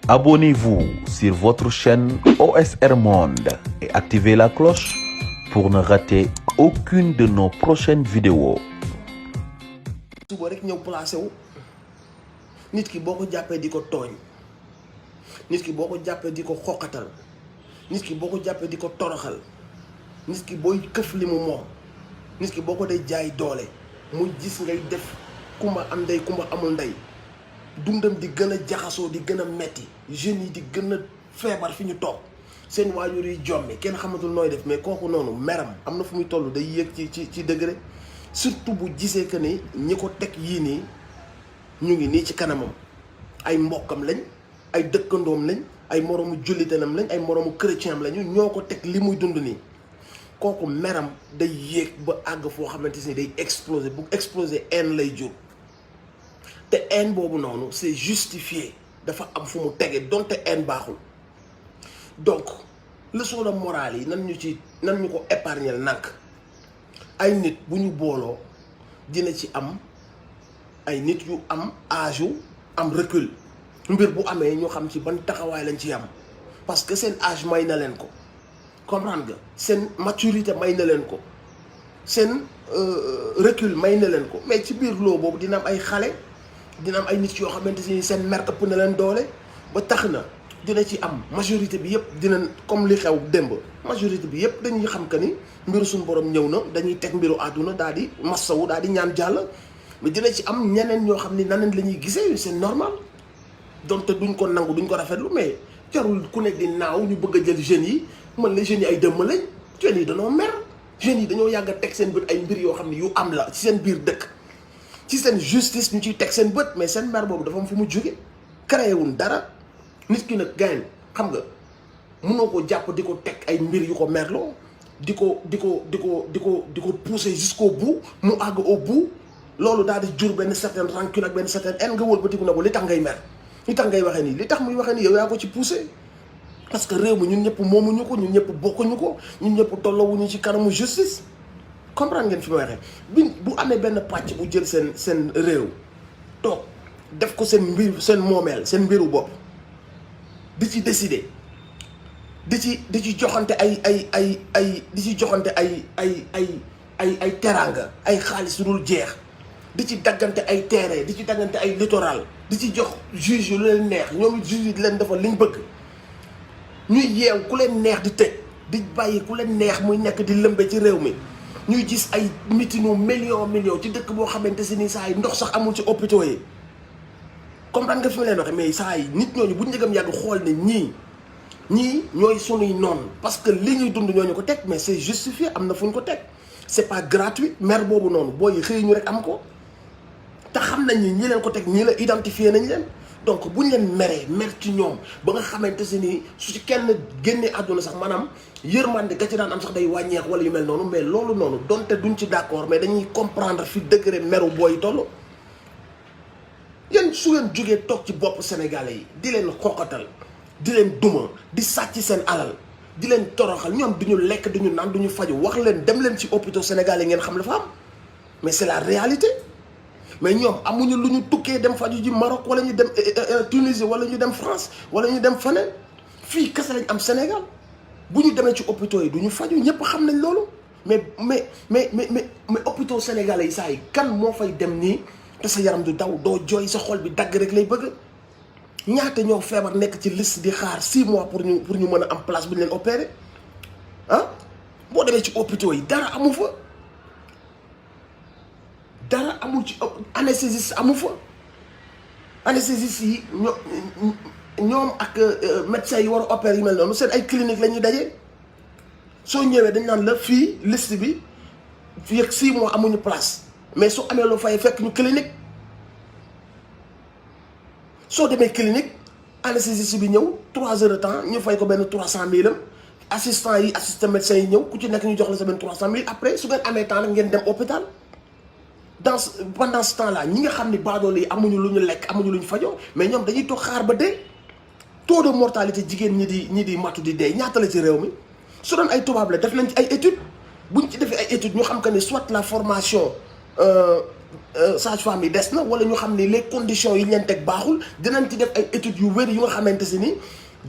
Abonnez-vous sur votre chaîne OSR Monde et activez la cloche pour ne rater aucune de nos prochaines vidéos. suba rek ñëw placé wu nit ki boo ko jàppee di ko tooñ nit ki boo ko jàppee di ko xoqatal nit ki boo ko jàppee di ko toroxal nit ki booy këf li mu moom nit ki boo ko dee jaay doole muy gis ngay def kumba am ndey kumba amul ndey dundam di gën a jaxasoo di gën a metti jeunes yi di gën a feebar fi ñu toog seen waajur yi jommi kenn xamatul nooy def mais kooku noonu meram am na fu muy toll day yéeg ci degré surtout bu gisee que ni ñi ko teg yii nii ñu ngi nii ci kanamam ay mbokkam lañ ay dëkkandoom lañ ay moroomu jullitanam lañ ay moroomu chrétien lañu ñoo ko teg li muy dund nii kooku meram day yéeg ba àgg foo xamante ni day exploser bu exploser haine lay jur te haine boobu noonu c'est justifié dafa am fu mu tege donte haine baaxul donc leçon de morale yi nan ñu ko épargner nànk ay nit bu ñu booloo dina ci am ay nit yu am âge yu am recul mbir bu amee ñu xam ci ban taxawaay lañ ci am parce que seen âge may na leen ko comprendre nga seen maturité may na leen ko seen recul may na leen ko mais ci biir loo boobu dina am ay xale dina am ay nit yoo xamante ni seen mer ëpp na leen doole ba tax na dina ci am majorité bi yëpp dina comme li xew démb majorité bi yëpp dañuy xam que ni mbiru suñu borom ñëw na dañuy teg mbiru àdduna daal di massawu daal di ñaan jàll mais dina ci am ñeneen ñoo xam ni naneen la ñuy gisee c'est normal donte duñ ko nangu duñ ko rafetlu mais jarul ku nekk di naaw ñu bëgg a jël jeunes yi mën la jeunes yi ay dëmm lañ jeunes yi dañoo mer jeunes yi dañoo yàgg a teg seen bët ay mbir yoo xam ne yu am la ci seen biir dëkk ci seen justice ñu ciy teg seen bët mais seen mer boobu dafa am fu mu jóge créé wuñ dara nit ki nag gain xam nga mënoo ko jàpp di ko teg ay mbir yu ko merloo di ko pousser jusqu'au bout mu àgg au bout loolu daal di jur benn certaine rancune ak benn certaine haine nga wëlbatiku na ko li tax ngay mer li tax ngay waxee nii li tax muy waxee nii yow yaa ko ci pousser parce que réew mi ñun ñëpp moomuñu ko ñun ñëpp bokkuñu ko ñun ñëpp tolloowuñu ci kanamu justice comprendre ngeen fi ma waxee bu amee benn pàcc bu jël seen réew toog def ko seen mbir seen moomeel seen mbiru bopp di ci décider di ci joxante di ci joxante ay teraanga ay xaalis dul jeex di ci daggante ay terrain di ci daggante ay littoral di ci jox juge yu leen neex ñoom it juge yi di leen defal liñ bëgg ñuy yeew ku leen neex di tëj di bàyyi ku leen neex muy nekk di lëmbe ci réew mi ñuy gis ay mitinu million ci dëkk boo xamante si ni saa yi ndox sax amul ci hôpitaux yi comprendre nga fi ma leen waxee mais saa yi nit ñooñu bu ñu njëkkam yàgg xool ne ñii ñooy sunuy noonu parce que li ñuy dund ñooñu ko teg mais c'est justifié am na fu ñu ko teg c'est pas gratuit mer boobu noonu booy xëy ñu rek am ko te xam nañ ni ñi leen ko teg ñii la identifié nañ leen donc buñ leen meree mer ci ñoom ba nga xamante si ni su ci kenn génnee àdduna sax maanaam yërmande ga ci daan am sax day wàññeex wala yu mel noonu mais loolu noonu donte duñ ci d'accord mais dañuy comprendre fi degré meru booy toll yéen su ngeen jógee toog ci bopp sénégalais yi di leen xoqatal di leen duma di sàcc seen alal di leen toroxal ñoom duñu lekk duñu naan duñu faju wax leen dem leen ci hôpitaux sénégalais ngeen xam la fa am mais c'est la réalité mais ñoom amuñu lu ñu tukkee dem faju ji Maroc wala ñu dem Tunisie wala ñu dem France wala ñu dem feneen fii kese lañ am Sénégal bu ñu demee ci hôpitaux yi duñu faju ñëpp xam nañ loolu mais hôpitaux sénégalais yi saa yi kan moo fay dem nii te sa yaram du daw doo jooy sa xol bi dagg rek lay bëgg ñaata ñoo feebar nekk ci liste di xaar 6 mois pour ñu mën a am place bu ñu leen opérer ah boo demee ci hôpitaux yi dara amu fa dara amul ci anesthésiste amu fa anesthésiste yi ñoom ak médecins yi war a opérer yu mel noonu seen ay clinique la ñuy daje soo ñëwee dañ naan la fii liste bi fii ak 6 mois amuñu place mais su amee loo fay fekk ñu clinique soo demee clinique anesthésiste bi ñëw 3 heures de temps ñu fay ko benn 300 000 am assistant yi assistant médecin yi ñëw ku ci nekk ñu jox la sa benn 300 000 après su ngeen amee temps nag ngeen dem hôpital pendant ce temps là ñi nga xam ni baadoolo yi amuñu lu ñu lekk amuñu lu ñu fajoo mais ñoom dañuy toog xaar ba dee taux de mortalité jigéen ñi di matu di dee ñaata la ci réew mi su doon ay tubaab la def nañ ci ay études buñ ci defee ay études ñu xam que ni soit la formation sage-femme yi des na wala ñu xam ne les conditions yi leen teg baaxul dinañ ci def ay études yu wér yu nga xamante si ni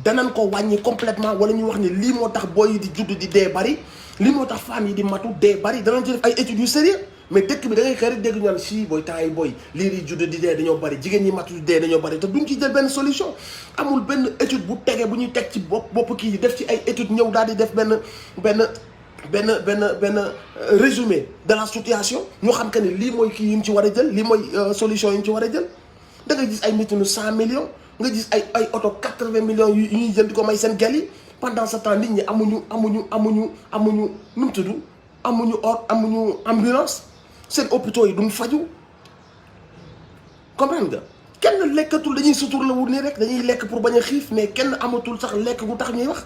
danañ ko wàññi complètement wala ñu wax ni lii moo tax booy yi di judd di dee bari lii moo tax femmes yi di matu dee bari danañ ci def ay études yu sérieux mais dëkk bi da ngay xëy rek dégg ñu naan si booy temps yi booy lii di judd di dee dañoo bari jigéen ñi matu di dee dañoo bari te duñ ci jël benn solution amul benn étude bu tege bu ñuy teg ci bopp kii yi def ci ay études ñëw daal di def benn résumé de la situation ñu xam que ni lii mooy kii yi ñu ci war a jël lii mooy solution yi ñu ci war a jël da ngay gis ay mitinu 100 millions nga gis ay oto 80 millions yu ñuy jël di ko may seen gel yi pendant ce temps nit ñi amuñu nu mu tudd amuñu ambulance seen hôpitaux yi duñ faju comprendre nga kenn lekkatul dañuy sutur la wut nii rek dañuy lekk pour bañ a xiif mais kenn amatul sax lekk gu tax ñuy wax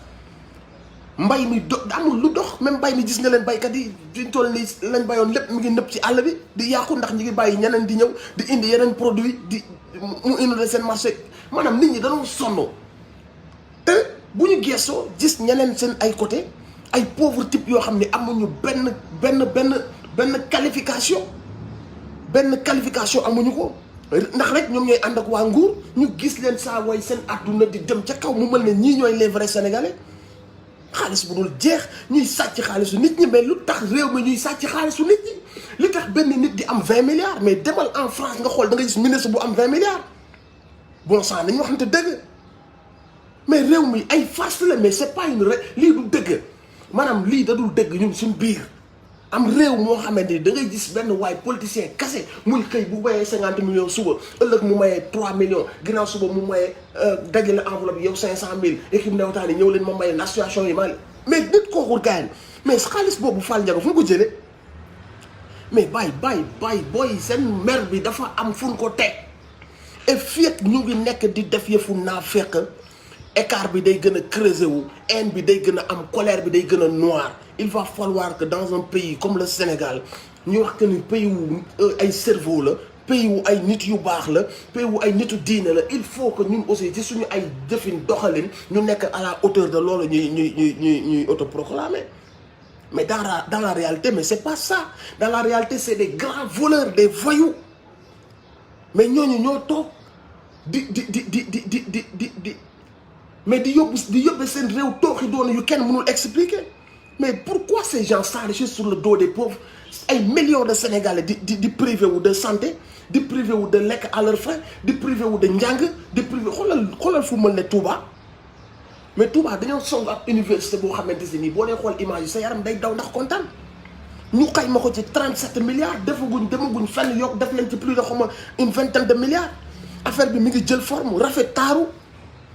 mbay mi amul lu dox même mbay mi gis nga leen baykat yi duñ toll nii lañ bayoon lépp mi ngi nëpp ci àll bi di yàqu ndax ñi ngi bàyyi ñeneen di ñëw di indi yeneen produit di mu inondé seen marché maanaam nit ñi dañoo sonn te bu ñu geesoo gis ñeneen seen ay côté ay pauvre type yoo xam ne amuñu benn qualification amuñu ko ndax rek ñoom ñooy ànd ak waa nguur ñu gis leen saa way seen àdduna di dem ca kaw mu mel ne ñii ñooy les vrais sénégalais xaalis bu dul jeex ñuy sàcc xaalisu nit ñi mais lu tax réew mi ñuy sàcc xaalisu nit ñi li tax benn nit di am 20 milliards mais demal en France nga xool da nga gis ministre bu am 20 milliards bon sang nañu waxante dëgg mais réew mi ay farce la mais c'est pas une lii du dëgg maanaam lii da dul dëgg ñun suñ biir am réew moo xamante ni da ngay gis benn waay politicien kase muy xëy bu mayee 50 millions suba ëllëg mu mayee 3 millions ginnaaw suba mu mayee dajale enveloppe yow 500 000 équipe nawetaan yi ñëw leen ma maye association yi mais nit kooku gaañ mais xaalis boobu Fall Ndiaga fu mu ko jëlee mais bàyyi booy seen mer bi dafa am fu ñu ko teg et fii ak ñu ngi nekk di def yëfu naa fekk écart bi day gën a creuser wu haine bi day gën a am colère bi day gën a noir il va falloir que dans un pays comme le Sénégal ñu wax que ni pays wu ay cerveau la pays wu ay nit yu baax la pays wu ay nitu diine la il faut que ñun aussi ci suñu ay jëfin doxalin ñu nekk à la hauteur de loolu ñuy autoproclamer mais dans la réalité mais c'est pas ça dans la réalité c'est des grands voleurs des voyous mais ñooñu ñoo toog di mais di yóbbe seen réew tooxi doona yu kenn mënul expliquer mais pourquoi ces gens s'enrichissent sur le dos des pauvres ay millions de Sénégalais di privé wu de santé di privé wu de lekk à leurs frais di privé wu de njàng di privé xoolal fu mel ne Touba mais Touba dañoo song ab université boo xamante si nii boo dee xool image yi sa yaram day daw ndax kontaan ñu xayma ko ci 37 milliards demaguñ fenn yokk def nañ ci plus de xawma une vingtaine de milliards affaire bi mi ngi jël forme rafet taaru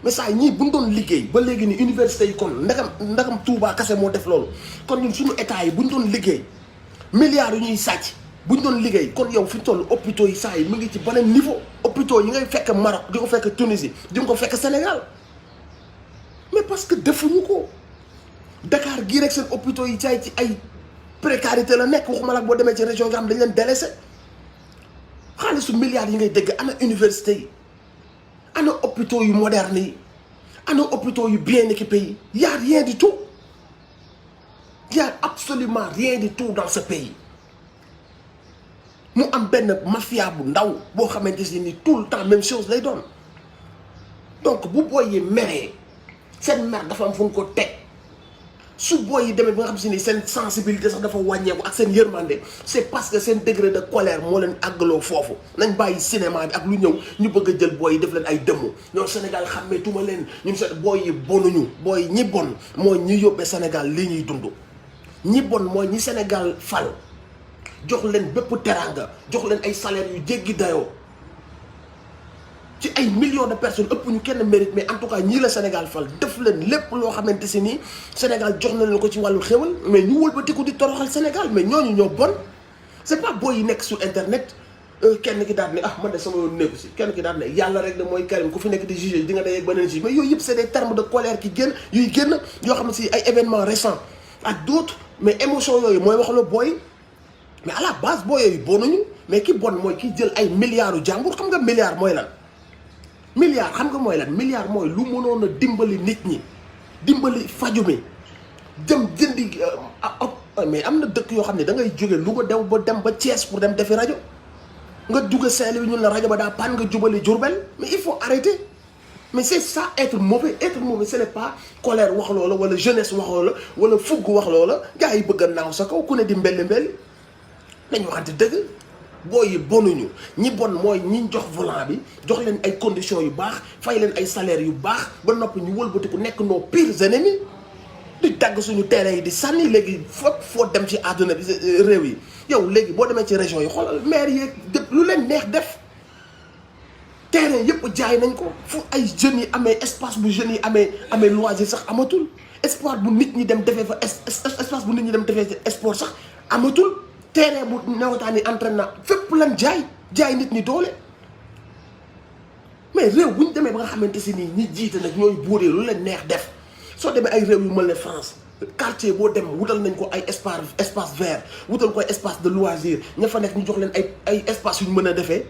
mais saa ñii bu ñu doon liggéey ba léegi ni université yi kon ndagam Touba kase moo def loolu kon ñun suñu état yi bu ñu doon liggéey milliards yu ñuy sàcc bu ñu doon liggéey kon yow fi ñu toll hôpitaux yi saa yi mu ngi ci beneen niveau hôpitaux yi ngay fekk Maroc di ko fekk Tunisie di nga ko fekk Sénégal mais parce que defuñu ko Dakar gii rek seen hôpitaux yi ci ay précarité la nekk waxuma la boo demee ci région nga xam dañ leen délaissé xaalisu milliards yi ngay dégg ana université yi ana hôpitaux yu moderne yi ana hôpitaux yu bien équipés yi y a rien du tout y a absolument rien du tout dans ce pays mu am benn mafia bu ndaw boo xamante ni tout le temps même chose lay doon donc bu booy yi meree seen mer dafa am fu nga ko teg su booy yi demee ba nga xam si ni seen sensibilité sax dafa wàññeeku ak seen yërmande c'est parce que seen degré de colère moo leen àggaloo foofu nañ bàyyi cinéma bi ak lu ñëw ñu bëgg a jël booy yi def leen ay dëmm ñoom Sénégal xàmmee tuma leen ñun seen booy yi bonuñu booy ñi bon mooy ñi yóbbee Sénégal lii ñuy dund ñi bon mooy ñi Sénégal fal jox leen bépp teranga jox leen ay salaires yu jéggi dayoo ci ay millions de personnes ëpp ñu kenn mérite mais en tout cas ñii la Sénégal fal def leen lépp loo xamante si nii Sénégal jox na leen ko ci wàllu xéwal mais ñu wëlbatiku di toroxal Sénégal mais ñooñu ñoo bon c'est pas booy yi nekk sur internet kenn ki daal ne man de sama yoon nekku si kenn ki daal ne yàlla rek de mooy Karim ku fi nekk di juger di nga day ak beneen juge mais yooyu yëpp c'est des termes de colère qui génn yuy génn yoo xam ne si ay événements récents ak d'autres mais émotion yooyu mooy wax la booy mais à la base booy yooyu bonuñu mais ki bon mooy ki jël ay milliards yu jàmbur xam nga milliard mooy lan milliard xam nga mooy lan milliard mooy lu mënoon a dimbali nit ñi dimbali faju mi dem jëndi mais am na dëkk yoo xam ne da ngay jóge Louga dem ba Thiès pour dem defi rajo nga dugg Saint-Louis ñun la rajo ba daa pan nga jubali Diourbel mais il faut arrêter mais c'est ça être mauvais ce n'est pas colère wax loola wala jeunesse wax loola wala fugg wax loola gars yi bëgg a naaw sa kaw ku ne di mbelli nañu waxante dëgg booy yi bonuñu ñi bon mooy ñi jox volant bi jox leen ay conditions yu baax fay leen ay salaires yu baax ba noppi ñu wëlbatiku nekk nos pires ennemis di tàgg suñu terrain yi di sànni léegi foo dem ci àdduna bi réew yi yow léegi boo demee ci région yi xoolal maire yeeg dëpp lu leen neex def terrain yëpp jaay nañ ko fu ay jeunes yi amee espace bu jeunes yi amee loisir sax amatul espace bu nit ñi dem defee fa espace bu nit ñi dem defee sport sax amatul terrain bu nawetaan yi entraînement fépp lan jaay nit ñi doole mais réew bu ñu demee ba nga xamante si nii ñi jiite nag ñooy buuree lu leen neex def soo demee ay réew yu mel ne France quartier boo dem wutal nañ ko ay espace vert wutal ko ay espace de loisir ña fa nekk ñu jox leen ay espace yu ñu mën a defee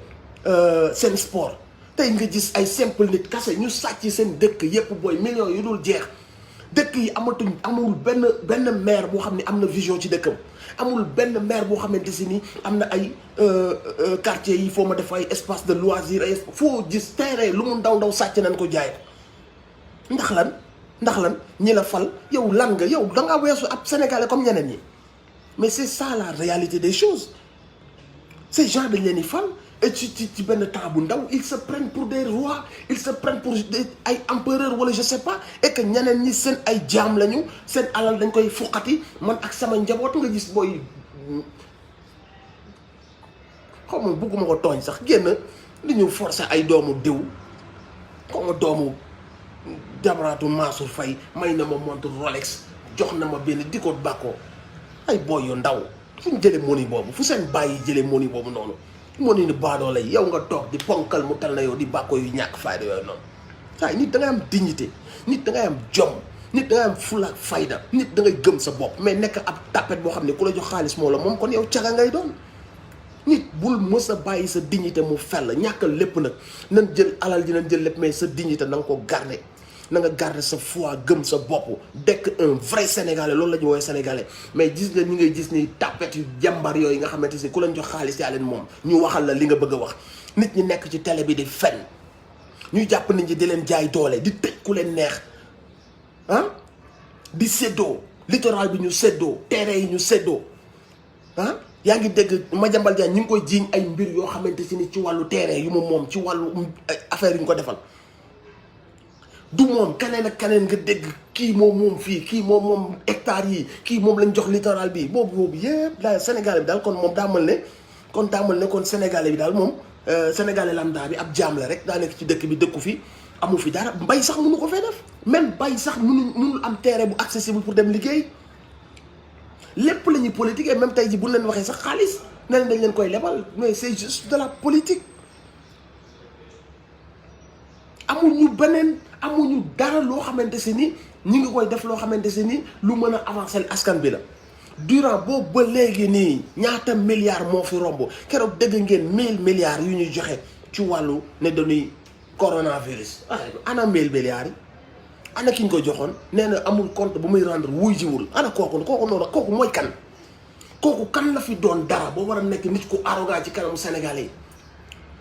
seen sport tey nga gis ay simple nit kase ñu sàcc seen dëkk yépp booy millions yu dul jeex dëkk yi amul benn maire boo xam ne am na vision ci dëkkam amul benn maire boo xamante si ni am na ay quartier yi foo ma def ay espace de loisir ay foo gis terrain lu mu ndaw sàcc nañ ko jaay ko ndax lan ñi la fal yow lan nga yow da nga weesu ab sénégalais comme ñeneen ñi mais c'est ça la réalité des choses ces gens dañ leen di fal et ci benn temps bu ndaw ils se prennent pour des rois ils se prennent pour ay empereurs wala je sais pas et que ñeneen ñi seen ay jaam lañu seen alal dañ koy fuqati man ak sama njaboot nga gis booy xaw ma bugguma ko tooñ sax génn li ñu forcer ay doomu diw xaw ma doomu Jamraatu Mansour Faye may na ma montre Rolex jox na ma benn di ko bàkkoo ay booy yu ndaw fu ñu jëlee money boobu fu seen bàyyi jëlee money boobu noonu money ni baadoo lay yow nga toog di ponkal mu tal na yow di bàkkoo yu ñàkk fayda yooyu noonu waaye nit da ngay am dignité nit da ngay am jom nit da ngay am fulla ak fayda nit da ngay gëm sa bopp mais nekk ab tapet boo xam ne ku la jox xaalis moo la moom kon yow caga ngay doon nit bul mës a bàyyi sa dignité mu fell ñàkkal lépp nag nan jël alal ji nañ jël lépp mais sa dignité na nga ko garder na nga garder sa foi gëm sa bopp dekk un vrai sénégalais loolu la ñu woowee sénégalais mais gis nga ñi ngay gis ni tapet yu jàmbar yooyu nga xamante si ku leen jox xaalis yaa leen moom ñu waxal la li nga bëgg a wax nit ñi nekk ci télé bi di fen ñuy jàpp nit ñi di leen jaay doole di tëj ku leen neex ah di séddoo littoral bi ñu séddoo terrain yi ñu séddoo ah yaa ngi dégg Madiambal Diagne ñu ngi koy jiiñ ay mbir yoo xamante si ni ci wàllu terrain yu mu moom ci wàllu affaire yu ñu ko defal du moom keneen ak keneen nga dégg kii moom fii kii moom hectares yi kii moom lañ jox littoral bi boobu yëpp daal Sénégalais bi daal kon moom daa mel ne kon Sénégalais bi daal moom Sénégalais lambda bi ab jaam la rek daa nekk ci dëkk bi dëkku fi amu fi dara mbay sax mënu ko fee def même bay sax mënul am terrain bu accessible pour dem liggéey lépp la ñuy politique et même tey ji bu leen waxee sax xaalis ne leen dañ leen koy lebal mais c'est juste de la politique amuñu dara loo xamante si ni ñu ngi koy def loo xamante si ni lu mën a avancer askan bi la durant boobu ba léegi nii ñaata milliards moo fi romb keroog dégg ngeen 1000 milliards yu ñuy joxe ci wàllu ne dañuy coronavirus ana 1000 milliards yi ana ki ñu ko joxoon nee na amul compte bu muy rendre wuy jiwul ana kooku noonu kooku mooy kan kooku kan la fi doon dara boo war a nekk nit ku arrogant ci kanamu Sénégalais yi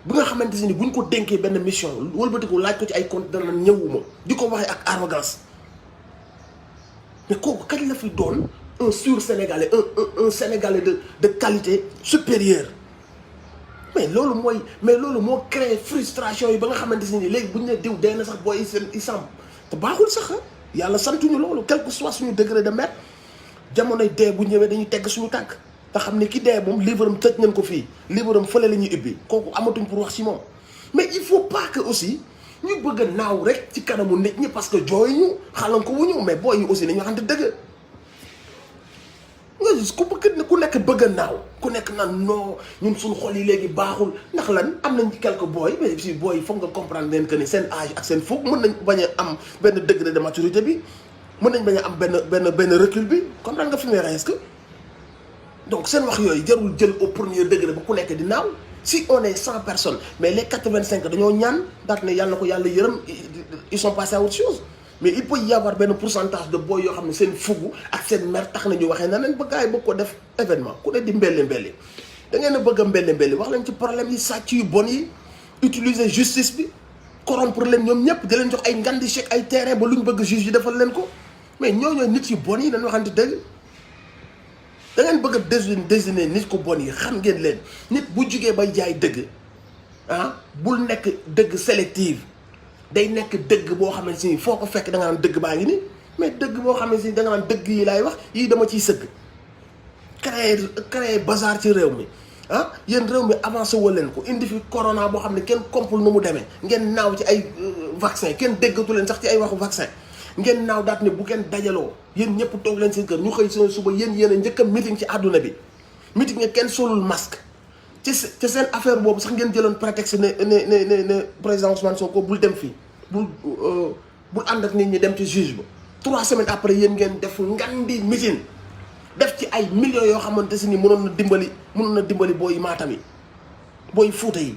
bu nga xamante ni buñ ko dénkee benn mission wëlbatiku laaj ko ci ay compte dana ñëwuma di ko waxee ak arrogance mais kooku kañ la fi doon un sur sénégalais un sénégalais de qualité supérieure mais loolu moo créé frustration yi ba nga xamante ni léegi bu ñu ne diw dee na sax booy seen isam te baaxul sax yàlla santuñu loolu quel que soit suñu degré de maître jamonoy dee bu ñëwee dañuy tegg suñu tànk te xam ne ki dee moom livre am tëj nañ ko fii livre am fële la ñuy ubbi kooku amatuñ pour wax ci moom mais il faut pas que aussi ñu bëgg a naaw rek ci kanamu nit ñi parce que jooy ñu xalan ko wuñu mais booy yi aussi nañu waxante dëgg nga gis ku nekk bëgg a naaw ku nekk naan non ñun suñu xol yi léegi baaxul ndax lan am nañ quelques booy mais si booy yi foog nga comprendre leen que ni seen âge ak seen fougue mën nañ bañ a am benn degré de maturité bi mën nañ bañ a am benn recul bi comprendre nga fi may est-ce que donc seen wax yooyu jarul jël au premier degré ba ku nekk di naaw si on est 100 personnes mais les 85 dañoo ñaan daat ne yàlla na ko yàlla yërëm ils sont passés à autre chose mais il peut y avoir benn pourcentage de boy yoo xam ne seen fugu ak seen mer tax nañu waxee na leen ba gars yi bëgg ko def événement ku ne di mbelli da ngeen a bëgg a mbelli wax leen ci problème yi sàcc yu bon yi utiliser justice bi corrompre leen ñoom ñëpp di leen jox ay ngandi chèque ay terrain ba lu ñu bëgg juge yi defal leen ko mais ñooñu nit yu bon yi dañu waxante dëgg da ngeen bëgg a désigner nit ko bon yi xam ngeen leen nit bu jugee bay jaay dëgg bul nekk dëgg sélective day nekk dëgg boo xamante ni foo ko fekk da nga naan dëgg baa ngi ni mais dëgg boo xamante ni da nga naan dëgg yi laay wax yii dama ciy sëgg créer bazar ci réew mi yéen réew mi avancé woo leen ko indi fi corona boo xam ne kenn compul nu mu demee ngeen naaw ci ay vaccin kenn déggatu leen sax ci ay waxu vaccin ngeen naaw daat ne bu kenn dajaloo yéen ñëpp toog leen seen kër ñu xëy seen suba yéen a njëkk a meeting ci àdduna bi meeting nga kenn solul masque ci seen affaire boobu sax ngeen jëloon prétexte ne président Ousmane Sonko bul dem fii bul ànd ak nit ñi dem ci juge ba 3 semaines après yéen ngeen def ngandi meeting def ci ay millions yoo xamante si ni mënoon na dimbali booy Matam yi booy Fuuta yi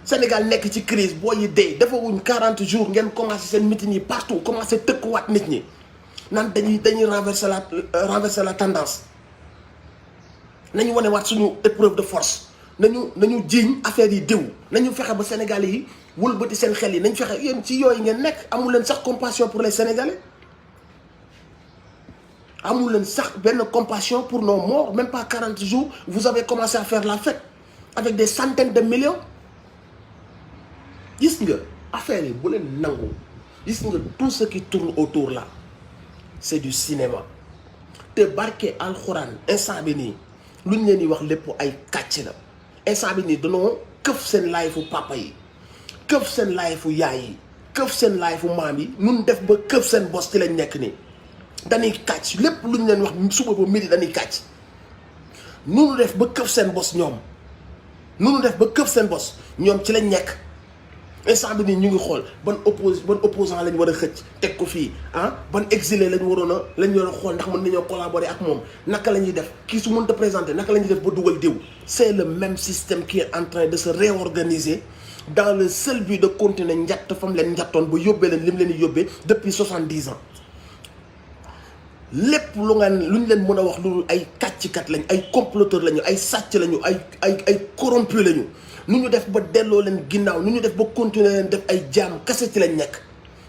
Sénégal nekk ci crise booy yi dee dafa wuñ 40 jours ngeen commencé seen meeting yi partout commencé tëkkuwaat nit ñi naan dañuy renverser la tendance nañu wane waat suñu épreuve de force nañu jiiñ affaire yi diw nañu fexe ba Sénégalais yi wëlbati seen xel yi nañ fexe yéen ci yooyu ngeen nekk amul leen sax compassion pour les Sénégalais amul leen sax benn compassion pour nos morts même pas 40 jours vous avez commencé à faire la fête avec des centaines de millions gis nga affaire yi bu leen nangu gis nga tout ce qui tourne autour là c'est du cinéma te barke alxuraan instant bi nii lu ñu leen di wax lépp ay kàcc la instant bi nii danoo këf seen laay fu papa yi këf seen laay fu yaay yi këf seen laay fu maam yi nun def ba këf seen bos ci lañ nekk nii dañuy kàcc lépp lu ñu leen wax suba ba midi dañuy kàcc nunu def ba këf seen bos ñoom ci lañ nekk instant bi nii ñu ngi xool ban opposant lañ war a xëcc teg ko fii ban exilé lañ war a xool ndax mën nañoo collaborer ak moom naka la ñuy def kii su mënta présenter naka la ñuy def ba dugal diw c'est le même système qui est en train de se réorganiser dans le seul but de continuer njatt fam leen njattoon ba yóbbee leen lim leen di yóbbee depuis 70 ans lépp lu ñu leen mën a wax lu ay kàcckat lañ ay comploteurs lañu ay sàcc lañu ay corrompus lañu nu ñu def ba delloo leen ginnaaw nu ñu def ba continuer leen def ay jaam kese ci lañ nekk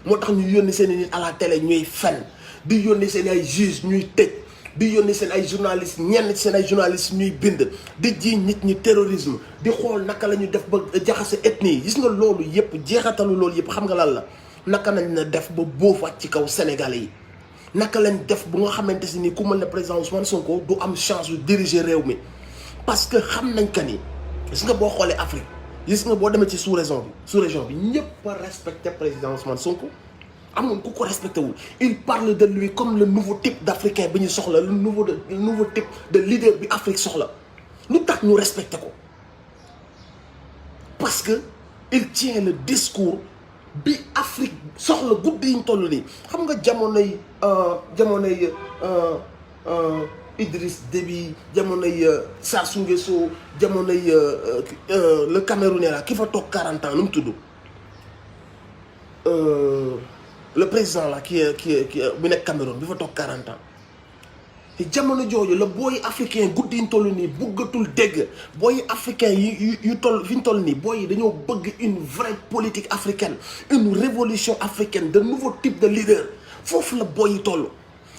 moo tax ñu yónni seen i nit à la télé ñuy fen di yónni seen ay juges ñuy tëj di yónni seen ay journalistes ñenn ci seen ay journalistes ñuy bind di jiiñ nit ñi terrorisme di xool naka la ñu def ba jaxase ethnie yi gis nga loolu yëpp jeexatalu loolu yëpp xam nga lan la naka nañ na def ba boofaat ci kaw Sénégalais yi naka lañ def bu nga xamante si ni ku mel ne président Ousmane Sonko du am chance de diriger réew mi parce que xam nañ que ni gis nga boo xoolee Afrique gis nga boo demee ci sous-région bi ñëpp a respecté président Ousmane Sonko amul ku ko respecté wul il parle de lui comme le nouveau type d'Africain bi ñu soxla le nouveau type de leader bi Afrique soxla lu tax ñu respecté ko parce que il tient le discours bi Afrique soxla guddi yi ñu toll nii xam nga jamonoy Idriss Déby jamonoy Sassou Nguesso jamonoy le Camerounais là ki fa toog 40 ans nu mu tudd le président là qui bu nekk Cameroun bi fa toog 40 ans te jamono jooju la booy africain guddi yi ñu toll nii bëggatul dégg booy africain yu toll fi ñu toll nii booy yi dañoo bëgg une vraie politique africaine une révolution africaine de nouveau type de leader foofu la booy yi toll.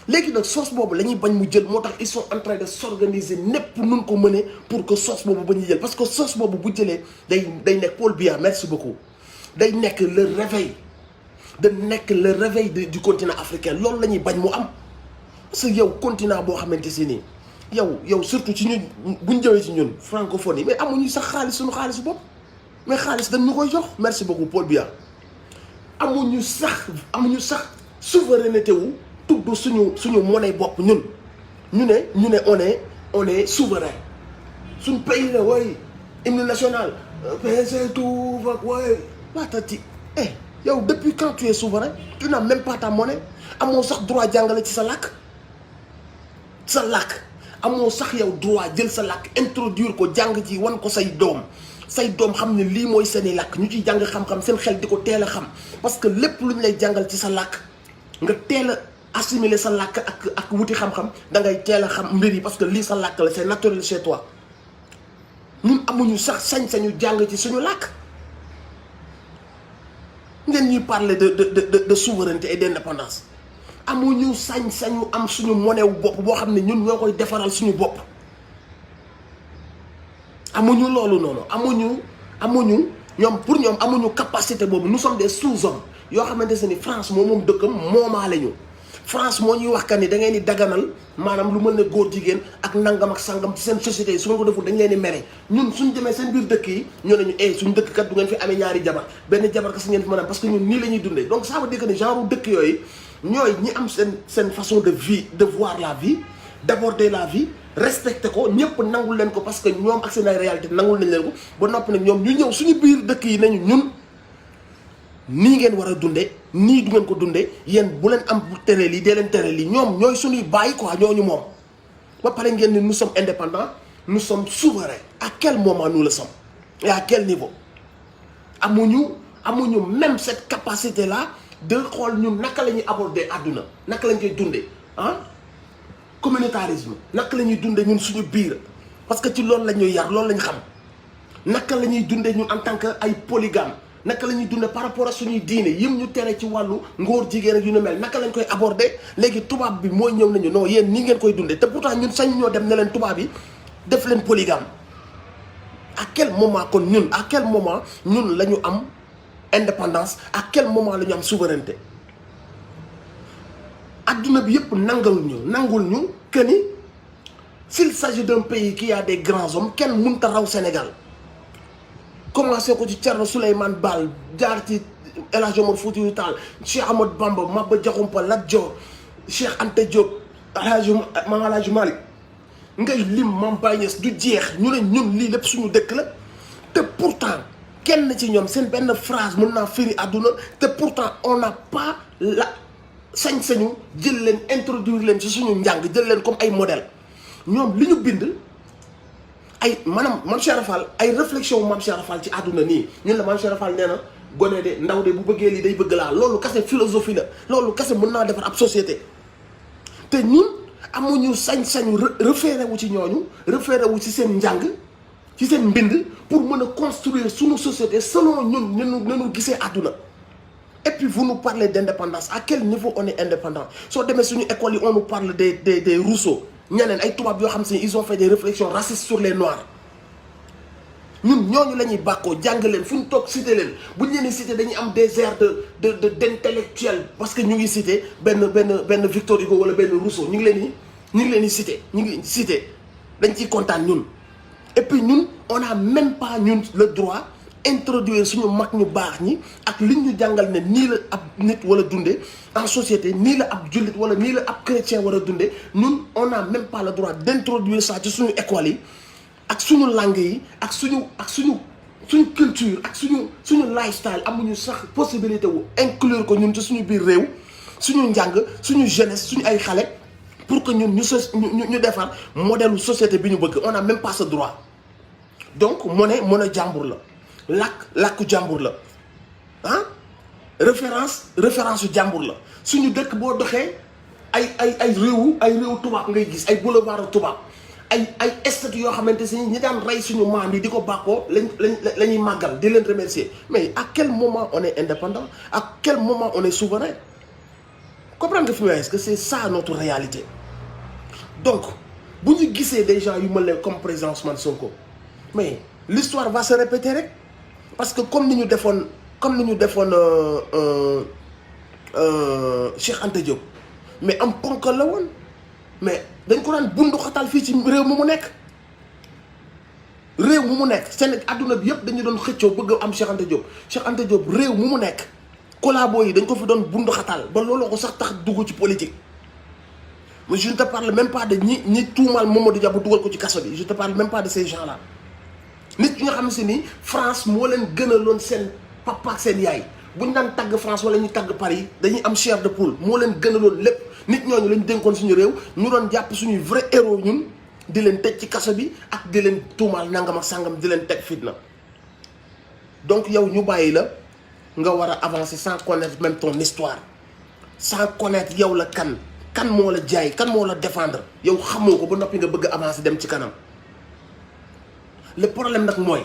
léegi nag source boobu la ñuy bañ mu jël moo tax ils sont en train de s'organiser népp nun ko mëne pour que source boobu ba ñu jël parce que source boobu bu jëlee day nekk Paul Biya merci beaucoup day nekk le réveil du continent africain loolu la ñuy bañ mu am. parce que yow continent boo xamante si nii yow surtout ci ñun buñ jëwee ci ñun francophonie mais amuñu sax xaalis suñu xaalisu bopp mais xaalis dañ ñu koy jox merci beaucoup Paul Biya amuñu sax souveraineté wu tudd suñu monnaie bopp ñun ñu ne on est souverain suñu pays la way hymne national PSG tout va way waatati yow depuis quand tu es souverain tu n'as même pas ta monnaie amoo sax droit jàngale ci sa làkk amoo sax yow droit jël sa làkk introduire ko jàng ci wan ko say doom xam ne lii mooy seeni làkk ñu ciy jàng xam-xam seen xel di ko teel a xam parce que lépp lu ñu lay jàngal ci sa làkk nga teel a assimiler sa làkk ak wuti xam-xam da ngay teel a xam mbir yi parce que lii sa làkk la c'est naturel chez toi ñun amuñu sax sañ-sañu jàng ci suñu làkk ngeen ñuy parler de souveraineté et d'indépendance amuñu sañ-sañu am suñu monnaie wu bopp boo xam ne ñun ñoo koy defaral suñu bopp amuñu loolu noonu amuñu ñoom pour ñoom amuñu capacité boobu nous sommes des sous-hommes yoo xamante ne ni France moom dëkkam moomaale ñu France moo ñuy wax que ni da ngeen di daganal maanaam lu mel ne góor jigéen ak nangam ak sangam ci seen société yi su ngeen ko deful dañ leen di mere ñun suñ demee seen biir dëkk yi ñu ne ñu suñ dëkk kat du ngeen fi amee ñaari jabar benn jabar kasi ngeen fi mën a am parce que ñun nii la ñuy dundee donc ça veut dire que ni genre dëkk yooyu ñooy ñi am seen façon de vie de voir la vie d'aborder la vie respecté ko ñëpp nangul leen ko parce que ñoom ak seen ay réalité nangul nañ leen ko ba noppi nag ñoom ñu ñëw suñu biir dëkk yi nañu ñun nii ngeen war a dundee nii du ngeen ko dundee yéen bu leen am tere lii dee leen tere lii ñoom ñooy suñuy bàyyi quoi ñooñu moom ba pare ngeen ni nous sommes indépendants nous sommes souverains à quel moment nous le sommes et à quel niveau amuñu même cette capacité là de xool ñun naka la ñuy aborder àdduna naka lañ koy dundee communautarisme naka la ñuy dundee ñun suñu biir parce que ci loolu la ñuy yar loolu la ñu xam naka la ñuy dundee ñun en tant que ay polygame naka la ñuy dundee par rapport ak suñuy diine yim ñu tere ci wàllu ngóor jigéen ak yu ne mel naka lañ koy aborder léegi tubaab bi mooy ñëw nañu non yéen nii ngeen koy dundee te pourtant ñun sañ ñoo dem ne leen tubaab yi def leen polygame à quel moment kon ñun à quel moment ñun la ñu am indépendance à quel moment la ñu am souveraineté adduna bi yëpp nangul ñu que ni s'il s'agit d'un pays qui a des grands hommes kenn mënut a raw Sénégal commencé ko ci Thierno Souleymane Baal jaar ci El Hadj Omar Foutiyou Tall Cheikh Ahmadou Bamba Maba Diakhou Ba Lat Dior Cheikh Anta Diop El Hadj Malick ngay lim Mame Baye Niass du jeex ñu ne ñun lii lépp suñu dëkk la te pourtant kenn ci ñoom seen benn phrase mën naa firi àdduna te pourtant on n'a pas la sañ-sañu jël leen introduire leen ci suñu njàng jël leen comme ay modèle ñoom li ñu bind ay maanaam Mame Cheikh Fall ay réflexion Mame Cheikh Fall ci àdduna nii ñun la Mame Cheikh Fall nee na gone de ndaw de bu bëggee lii day bëgg laa loolu kase philosophie la loolu kase mën naa defar ab société te ñun amuñu sañ-sañu référé wu ci ñooñu référé wu ci seen njàng ci seen mbind pour mën a construire suñu société selon ñun nenu gisee àdduna et puis vous nous parlez d'indépendance à quel niveau on est indépendant soo demee suñu école yi on nous parle des Rousseau ñeneen ay tubaab yoo xam si ils ont fait des réflexions racistes sur les noirs ñun ñooñu la ñuy bàkkoo jàng leen fu ñu toog cité leen bu ñu leen di cité dañuy am des airs d'intellectuel parce que ñu ngi cité benn Victor Hugo wala benn Rousseau ñu ngi leen di cité dañ ciy kontaan ñun et puis ñun on a même pas ñun le droit introduire suñu mag ñu baax ñi ak liñ ñu jàngal ne nii la ab nit wala dundee en société nii la ab jullit wala nii la ab chrétien war a dundee ñun on a même pas le droit d'introduire ça ci suñu école yi ak suñu langue yi ak suñu culture ak suñu lifestyle amuñu sax possibilité wu inclure ko ñun ci suñu biir réew suñu njàng suñu jeunesse suñu ay xale pour que ñun ñu defar modèle société bi ñu bëgg on a même pas ce droit donc monnaie jàmbur la làkku jàmbur la référence su jàmbur la suñu dëkk boo doxee ay réewu tubaab ngay gis ay boulevard tubaab ay statues yoo xamante si ñi daan rey suñu maam yi di ko bàkkoo la ñuy màggal di leen remercier mais à quel moment on est indépendant à quel moment on est souverain comprendre nga fi may est-ce que c'est ça notre réalité donc bu ñu gisee des gens yu mel ne comme président Ousmane Sonko mais l'histoire va se répéter rek parce que comme ni ñu defoon Cheikh Anta Diop mais am ponkal la woon mais dañ ko daan bundu xatal fii ci réew mu nekk seen adduna bi yëpp dañu doon xëccoo bëgg am Cheikh Anta Diop réew mu nekk collabo yi dañ ko fi doon bundu xatal ba looloo ko sax tax dugg ci politique mais je ne te parle même pas de ñi tuumal Mamadou Dia bu dugal ko ci kaso bi je te parle même pas de ces gens là nit ñi nga xam si ni France moo leen gënaloon seen papa ak seen yaay bu ñu daan tagg France wala ñu tagg Paris dañuy am chair de poule moo leen gënaloon lépp nit ñooñu lañu dénkoon suñu réew ñu doon jàpp suñuy vrai héros ñun di leen tëj ci kaso bi ak di leen tuumaal nangam ak sangam di leen teg fitna donc yow ñu bàyyi la nga war a avancer sans connaître même ton histoire sans connaître yow la kan moo la jaay kan moo la défendre yow xamoo ko ba noppi nga bëgg avancer dem ci kanam. Le problème nag mooy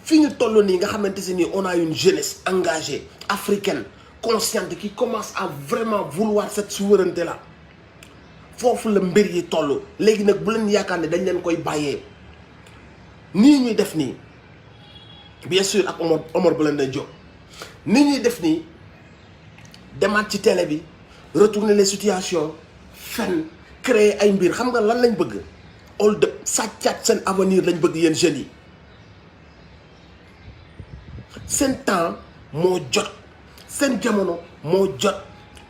fi ñu toll nii nga xamante si nii on a une jeunesse engagée africaine consciente qui commence à vraiment vouloir cette souveraineté là foofu la mbir yi toll. léegi nag bu leen yaakaar ne dañ leen koy bàyyee nii ñuy def nii bien sûr ak Omar Blondin Diop nii ñuy def nii demaat ci télé bi retourner les situations fen créer ay mbir xam nga lan lañ bëgg hold up sàccaat seen avenir lañ bëgg yéen jeunes yi. seen temps moo jot seen jamono moo jot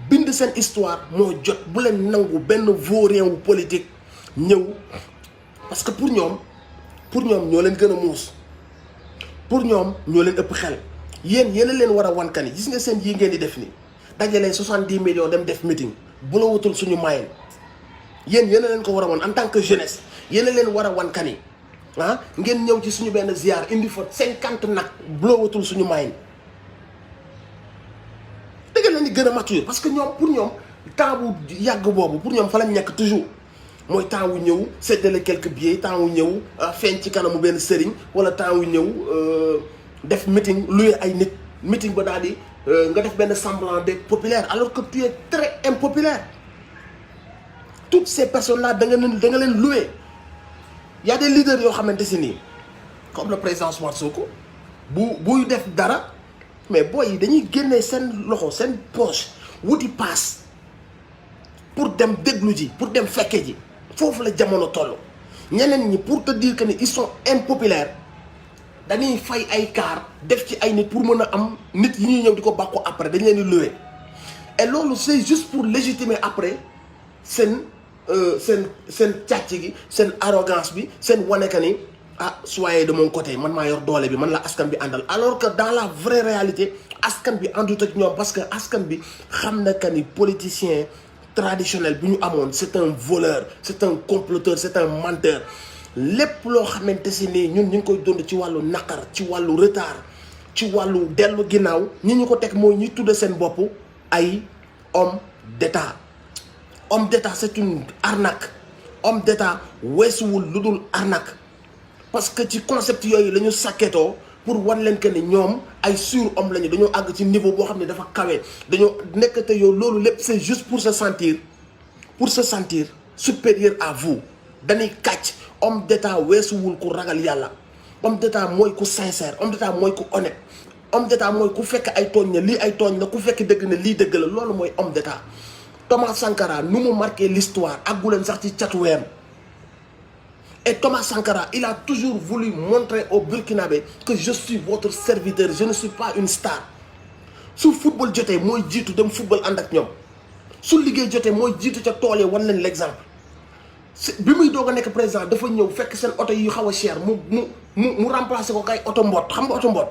bind seen histoire moo jot bu leen nangu benn vaurien wu politique ñëw parce que pour ñoom ñoo leen gën a muus pour ñoom ñoo leen ëpp xel yéen a leen war a wankan yi gis nga seen yi ngeen di def nii dajalee 70 millions dem def meeting bu la wutul suñu mayen yéen a leen ko war a wan en tant que jeunesse yéen a leen war a wankan yi ah ngeen ñëw ci suñu benn ziar indi fa 50 nag bu la wutul suñu mayen dëgg leen di gën a mature parce que ñoom pour ñoom temps bu yàgg boobu pour ñoom fa lañ nekk toujours mooy temps wu ñëw séddale quelques billets temps wu ñëw feeñ ci kanamu benn sëriñ wala temps wu ñëw def meeting luye ay nit meeting ba daal di nga def benn semblant d'être populaire alors que tu es très impopulaire. Toutes ces personnes là da nga leen loué y a des leaders yoo xamante si nii comme le président Ousmane Sonko buy def dara mais booy yi dañuy génnee seen loxo seen poche wuti paas pour dem déglu ji pour dem fekke ji foofu la jamono toll. ñeneen ñi pour te dire que ni ils sont impopulaires dañuy fay ay car def ci ay nit pour mën a am nit yi ñuy ñëw di ko bàkku après dañ leen di loué et loolu c'est juste pour légitimer après seen càcc gi seen arrogance bi seen wane que ni soyez de mon côté man maa yor doole bi man la askan bi àndal alors que dans la vraie réalité askan bi àndut ak ñoom parce que askan bi xam na que ni politicien traditionnel bi ñu amoon c'est un voleur c'est un comploteur c'est un menteur lépp loo xamante si nii ñun ñu ngi koy dund ci wàllu naqar ci wàllu retard ci wàllu dellu ginnaaw ñi ñu ko teg mooy ñi tudde seen bopp ay homme d'état. Homme d'état c'est une arnaque homme d'état weesuwul lu dul arnaque parce que ci concept yooyu la ñu sàkketoo pour wan leen que ne ñoom ay surhomme lañu dañoo àgg ci niveau boo xam ne dafa kawe dañoo nekk te yow loolu lépp c'est juste pour se sentir supérieur à vous dañuy kàcc. Homme d'état weesuwul ku ragal yàlla homme d'état mooy ku sincère homme d'état mooy ku honnête homme d'état mooy ku fekk ay tooñ ne lii ay tooñ la ku fekk dëgg ne lii dëgg la loolu mooy homme d'état. Thomas Sankara nu mu marqué l'histoire àgguleen sax ci catu weem et Thomas Sankara il a toujours voulu montrer aux Burkinabés que je suis votre serviteur je ne suis pas une star su football jotee mooy jiitu dem football ànd ak ñoom su liggéey jotee mooy jiitu ca tool yi wan leen l'exemple bi muy doog a nekk président dafa ñëw fekk seen oto yi xaw a cher mu remplacer ko kay oto mboot xam nga oto mboot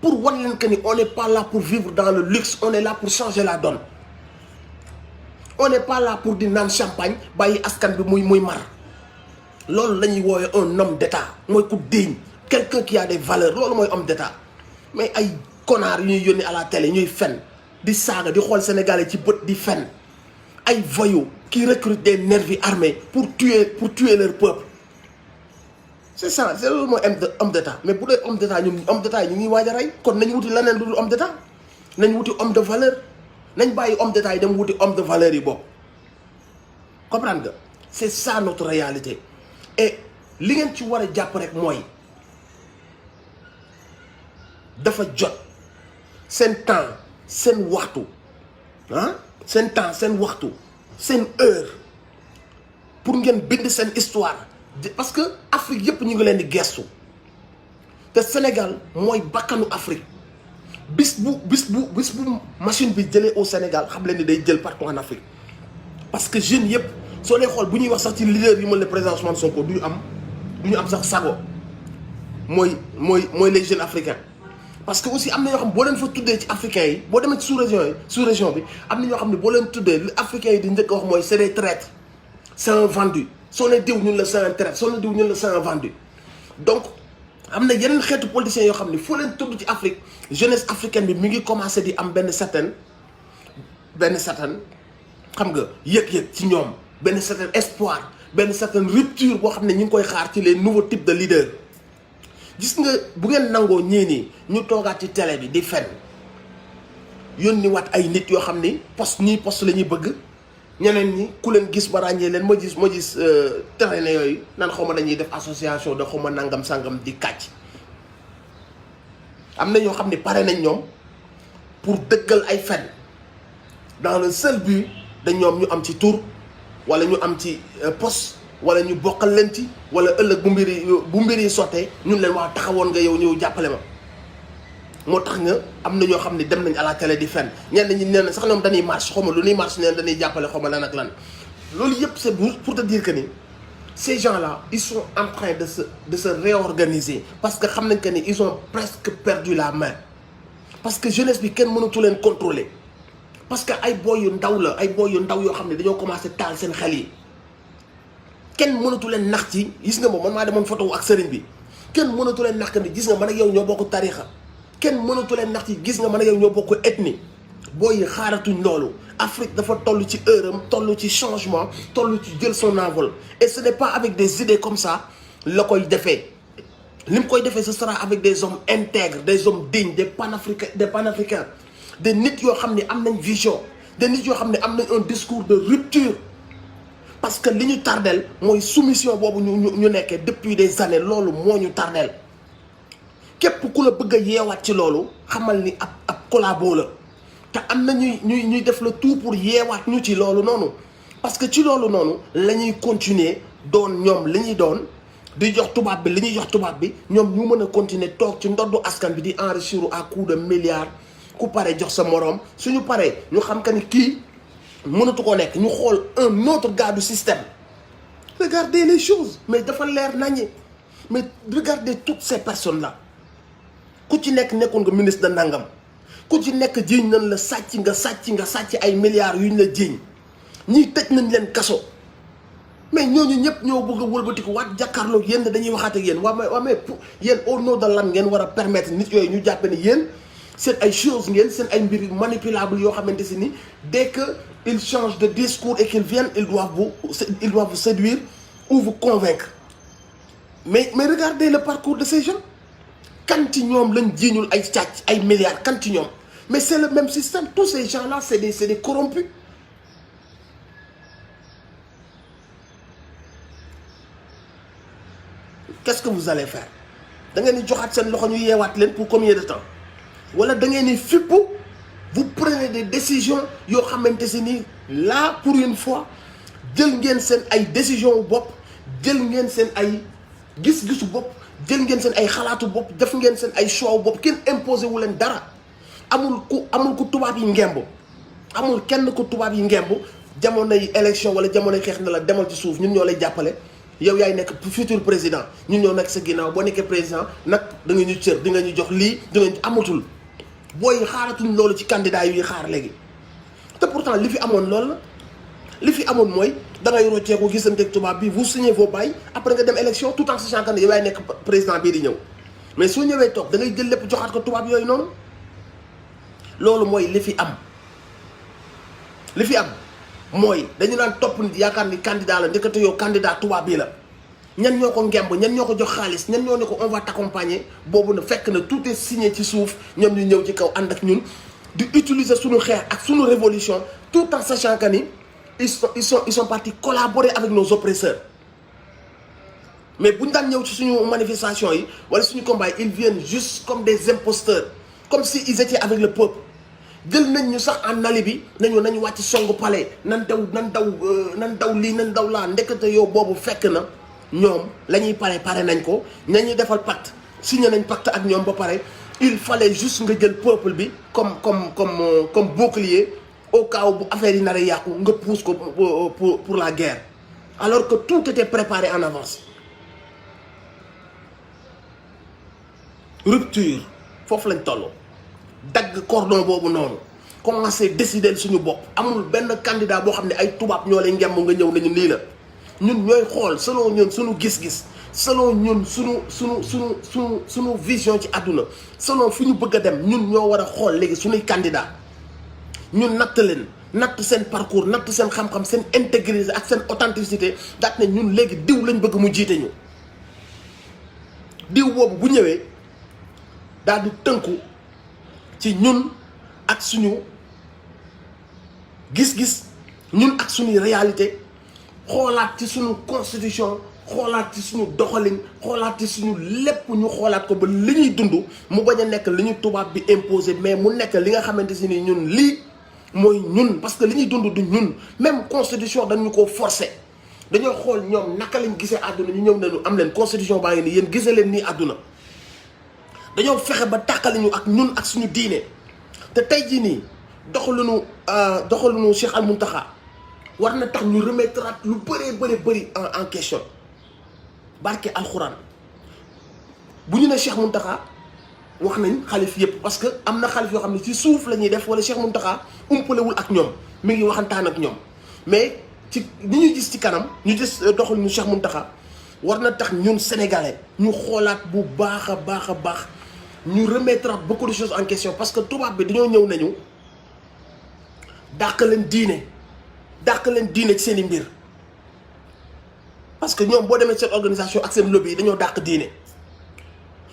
pour wan leen que ni on n'est pas là pour vivre dans le luxe on est là pour changer la donne. On n'est pas là pour di naan champagne bàyyi askan bi muy mar loolu la ñuy woowee un homme d'état mooy ku digne quelqu'un qui a des valeurs loolu mooy homme d'état mais ay connards yu ñuy yónni à la télé ñuy fen di saaga di xool Sénégalais ci bët di fen ay voyous qui recrutent des nervis armés pour tuer leur peuple c'est ça c'est loolu mooy homme d'état mais bu dee homme d'état ñun homme d'état yi ñu ngi waaj a rey kon nañu wuti leneen lu dul homme d'état nañ wuti homme de valeur. nañ bàyyi homme d'état yi dem wuti homme de valeur yi bopp comprendre nga c'est ça notre réalité et li ngeen ci war a jàpp rek mooy dafa jot seen temps seen waxtu seen temps seen waxtu seen heure pour ngeen bind seen histoire parce que Afrique yëpp ñu ngi leen di gestu te Sénégal mooy bakkanu Afrique. bis bu machine bi jëlee au Sénégal xam leen ni day jël partout en Afrique parce que jeunes yëpp soo leen xool bu ñuy wax sax ci leader yi mel ne président Ousmane Sonko du ñu am sax sago mooy les jeunes africains parce que aussi am na ñoo xam boo leen fa tuddee ci africains yi boo demee ci sous région bi am na ñoo xam ne boo leen tuddee li africains yi di njëkk a wax mooy c'est des traîtres c'est un vendu soo ne diw ñun la c'est un traître soo ne diw ñun la c'est un vendu donc am na yeneen xeetu politiciens yoo xam ne foo leen tudd ci Afrique jeunesse africaine bi mi ngi commencé di am benn certaine benn certain xam nga yëg-yëg ci ñoom benn certain espoir benn certaine rupture boo xam ne ñu ngi koy xaar ci les nouveaux types de leaders gis nga bu ngeen nangoo ñii nii ñu toogaat ci télé bi di fen yónni waat ay nit yoo xam ni poste la ñuy bëgg ñeneen ñi ku leen gis ba ràññee leen ma gis terrain yooyu nan xaw ma dañuy def association de xaw ma nangam sangam di kàcc am na ñoo xam ne pare nañ ñoom pour dëggal ay fen dans le seul but de ñoom ñu am ci tur wala ñu am ci poste wala ñu bokkal leen ci wala ëllëg bu mbir yi sottee ñun leen wax taxawoon nga yow ñëw jàppale ma moo tax nga am na ñoo xam ne dem nañ à la télé di fen ñenn ñi nee na sax ñoom dañuy marche xaw ma lu ñuy marche neen dañuy jàppale xaw ma lan ak lan loolu yëpp c'est pour te dire que ni ces gens-là ils sont en train de se réorganiser parce que xam nañ que ni ils ont presque perdu la main parce que jeunesse bi kenn mënatu leen contrôler parce que ay boy yu ndaw la ay boy yu ndaw yoo xam ne dañoo commencé taal seen xel yi kenn mënatu leen nax ci gis nga moom man maa demoon photo ak sëriñ bi kenn mënatu leen nax que ni gis nga man ak yow ñoo bokk tarixa kenn mënatu leen nax ci gis nga man ak yow ñoo bokk ethnie booy yi xaaratuñ loolu Afrique dafa toll ci heure am toll ci changement toll ci jël son envol et ce n'est pas avec des idées comme ça la koy defee li mu koy defee ce sera avec des hommes intègres des hommes dignes des panafricains des nit yoo xam ne am nañ vision des nit yoo xam ne am nañ un discours de rupture parce que li ñu tardeel mooy soumission boobu ñu nekkee depuis des années loolu moo ñu tardeel képp ku la bëgg a yeewaat ci loolu xamal ni ab collabo la te am na ñuy def le tout pour yeewaat ñu ci loolu noonu parce que ci loolu noonu la ñuy continuer doon ñoom li ñuy doon di jox tubaab bi li ñuy jox tubaab bi ñoom ñu mën a continuer toog ci ndoddu askan bi di enrichir à coup de milliards ku pare jox sa moroom suñu paree ñu xam que ni kii mënatu ko nekk ñu xool un autre gars du système regardez les choses mais dafa leer naññi mais regardez toutes ces personnes là ku ci nekkoon nga ministre de nangam ku ci nekk jiiñ nañ la nga sàcc ay milliards yu ñu la jiiñ ñii tëj nañ leen kaso mais ñooñu ñëpp ñoo bëgg a wëlbatiku waat jàkkaarloog yéen dañuy waxaat ak yéen waa mais yéen au nom de lan ngeen war a permettre nit yooyu ñu jàppe ne yéen seen ay choses ngeen seen ay mbir manipulable yoo xamante si ni dès que ils changent de discours et qu'ils viennent ils doivent vous séduire ou vous convaincre mais regardez le parcours de ces gens kan ci ñoom lañ jiiñul ay càcc ay milliards kan ci ñoom mais c'est le même système tous ces gens-là c'est des corrompus qu'est-ce que vous allez faire da ngeen di joxaat seen loxo ñu yeewaat leen pour combien de temps wala da ngeen di fippu vous prenez des décisions yoo xamante si ni là pour une fois jël ngeen seen ay décisions bopp jël ngeen seen ay gis-gisu bopp jël ngeen seen ay xalaatu bopp def ngeen seen ay choix bopp kenn imposé wu leen dara amul ku tubaab yi ngemb amul kenn ku tubaab yi ngemb jamonoy élection wala jamonoy xeex na la demal ci suuf ñun ñoo lay jàppale yow yaay nekk futur président ñun ñoo nekk sa ginnaaw boo nekkee président nag da nga ñu cër di nga ñu jox lii di nga ñu amatul booy xaaratuñ loolu ci candidat yi xaar léegi te pourtant li fi amoon loolu la li fi amoon mooy da ngay rocceeku gisanteeg tubaab bi vous signez vos bails après nga dem élection tout en sachant que yow yaay nekk président bii di ñëw mais soo ñëwee toog da ngay jël lépp joxaat ko tubaab yooyu noonu loolu mooy li fi am li fi am mooy dañu naan topp nit yaakaar ni candidat la ndekete yow candidat tubaab bii la ñan ñoo ko ngemb ñan ñoo ko jox xaalis ñan ñoo ne ko on va t'accompagner boobu na fekk na tout est signé ci suuf ñoom ñu ñëw ci kaw ànd ak ñun di utiliser suñu xeex ak suñu révolution tout en sachant que ni ils sont partis collaborer avec nos oppresseurs mais bu ñu daan ñëw ci suñu manifestation yi wala suñu combat yi ils viennent juste comme des imposteurs comme si ils étaient avec le peuple jël nañ ñu sax en alibi nañu wàcc songu palais nan daw lii nan daw laa ndekete yow boobu fekk na ñoom la ñuy pare nañ ko nañuy defal pacte signé nañ pacte ak ñoom ba pare il fallait juste nga jël peuple bi comme bouclier au cas où bu affaire yi nar a yàqu nga pousse ko pour la guerre alors que tout était préparé en avance rupture foofu lañ toll dagg cordon boobu noonu commencé décider suñu bopp amul benn candidat boo xam ne ay tubaab ñoo lay ngemb nga ñëw nañu lii la ñun ñooy xool selon ñun suñu gis-gis selon ñun suñu vision ci àdduna selon fu ñu bëgg a dem ñun ñoo war a xool léegi suñuy candidat ñun natt leen natt seen parcours natt seen xam-xam seen intégrité ak seen authenticité daat ne ñun léegi diw lañ bëgg mu jiite ñu diw boobu bu ñëwee daal di tënku ci ñun ak suñu gis-gis ñun ak suñuy réalité xoolaat ci suñu constitution xoolaat ci suñu doxalin xoolaat ci suñu lépp ñu xoolaat ko ba li ñuy dund mu bañ a nekk li ñu tubaab bi imposé mais mu nekk li nga xamante si ni ñun lii mooy ñun parce que li ñuy dund du ñun même constitution dañu ko forcé dañoo xool ñoom naka lañ gisee àdduna ñu ñëw nañu am leen constitution baa ngi nii yéen gisee leen nii àdduna dañoo fexe ba tàqali ñu ak ñun ak suñu diine te tey jii nii doxalinu Cheikh Al Mountakha war na tax ñu remettre lu bëri en question barke alxuraan bu ñu ne Cheikh Mountakha wax nañ xalif yëpp parce que am na xalif yoo xam ne ci suuf la ñuy def wala Cheikh Mountakha umpalewul ak ñoom mi ngi waxantaan ak ñoom mais ci ni ñu gis ci kanam ñu gis doxalinu Cheikh Mountakha war na tax ñun sénégalais ñu xoolaat bu baax a baax ñu remettre beaucoup de choses en question parce que tubaab bi dañoo ñëw nañu dàq leen diine ci seen i mbir parce que ñoom boo demee seen organisation ak seen lobby yi dañoo dàq diine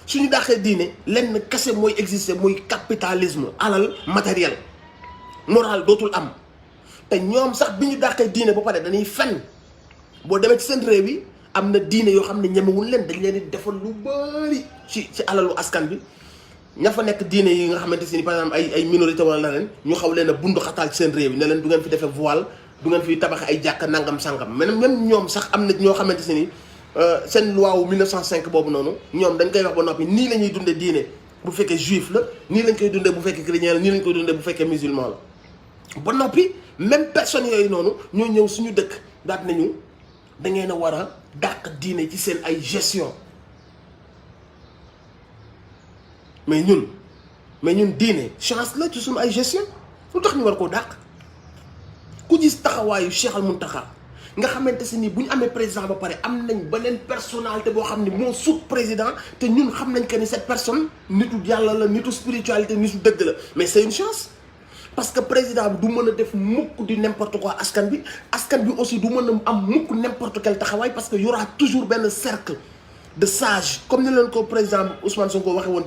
suñu dàqee diine lenn kese mooy exister muy capitalisme alal matériel moral dootul am te ñoom sax bi ñu dàqee diine ba pare dañuy fen boo demee ci seen réew yi am na diine yoo xam ne ñemewuñ leen dañ leen di defal lu bari ci alalu askan bi ña fa nekk diine yi nga xamante si ni par exemple ay minorité wala leneen ñu xaw leen a bundu xataal ci seen réew yi ne leen du ngeen fi defee voile du ngeen fi tabaxe ay jàkka nangam sangam même ñoom sax am na ñoo xamante si ni seen loi wu 1905 boobu noonu ñoom dañ koy wax ba noppi nii la ñuy dundee diine bu fekkee juif la nii lañ koy dundee bu fekkee chrétien la nii lañ koy dundee bu fekkee musulman la ba noppi même personnes yooyu noonu ñoo ñëw suñu dëkk daat nañu da ngeen a war a dàq diine ci seen ay gestion mais ñun diine chance la ci suñu ay gestion lu tax ñu war koo dàq ku gis taxawaayu Cheikh Al Mountakha nga xamante si ni bu ñu amee président ba pare am nañ beneen personnalité boo xam ne moo sut président te ñun xam nañ que ni cette personne nitu yàlla la nitu spiritualité nitu dëgg la mais c'est une chance parce que président bi du mën a def mukk di n'importe quoi askan bi aussi du mën a am mukk n'importe quel taxawaay parce que y aura toujours benn cercle de sages comme ni leen ko président Ousmane Sonko waxee woon